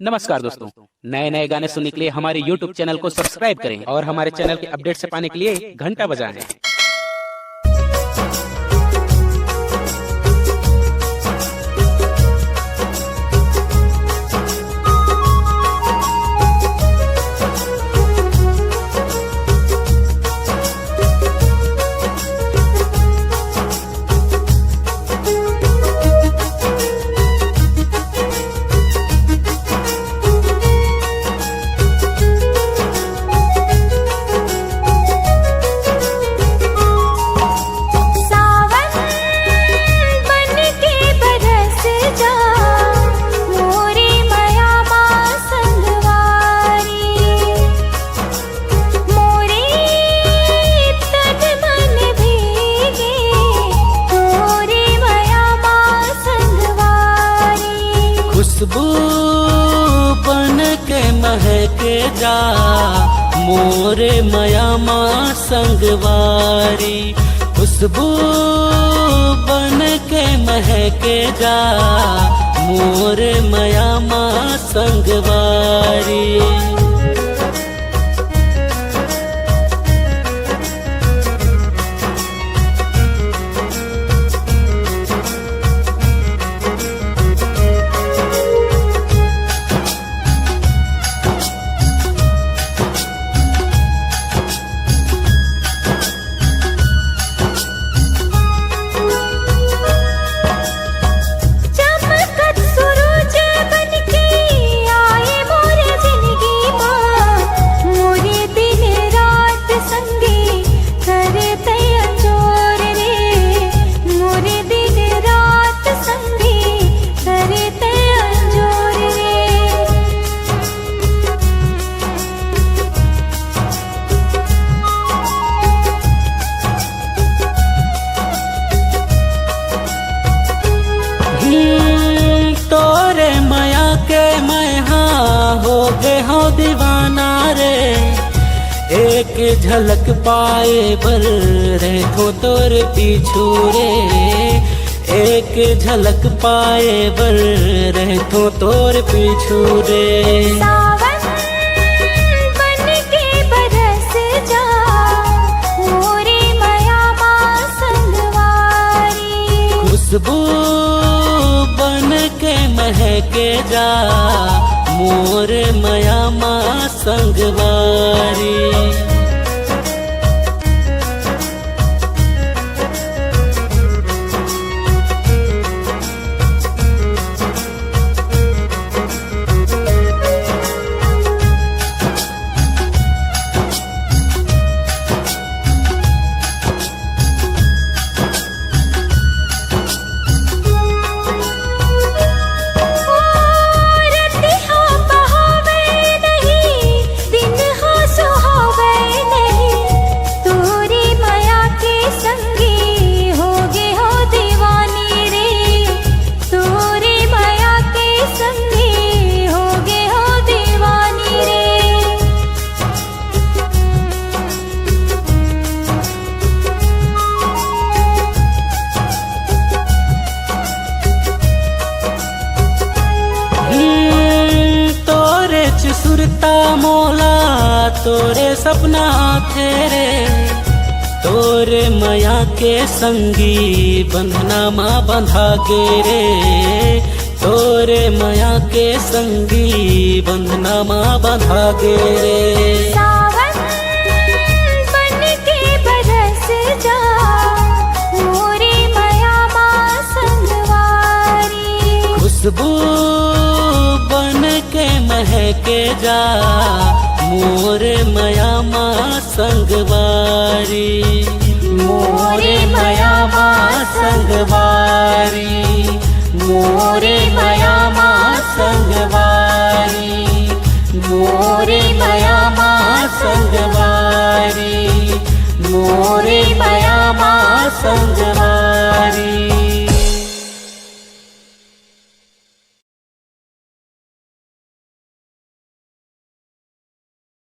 नमस्कार दोस्तों, नए नए गाने सुनने के लिए हमारे YouTube चैनल को सब्सक्राइब करें और हमारे चैनल के अपडेट से पाने के लिए घंटा बजाएं। खुशबू बन के महके जा मोरे मया माँ संगवारी। खुशबू बन के महके जा मोरे मया माँ संगवारी। तोरे माया के मैं हो गए हो दीवाना रे। एक झलक पाए बर रहे तो तोरे पीछू रे। एक झलक पाए बर रहे तो तोरे पीछू रे। खुशबू बन के महके जा मोर मया माँ संगवारी। सुरता मोला तोरे सपना तेरे। तोरे मया के संगी बंधना माँ बंधा के रे। तोरे मया के संगी बंधना माँ बंधा के रे। खुशबू बन के महके जा मोरे मया माँ संगवारी। मोरे मया माँ संगवारी। मोरे मया माँ संगवारी। मोरे मया माँ संगवारी। मोरे मया माँ संगवारी।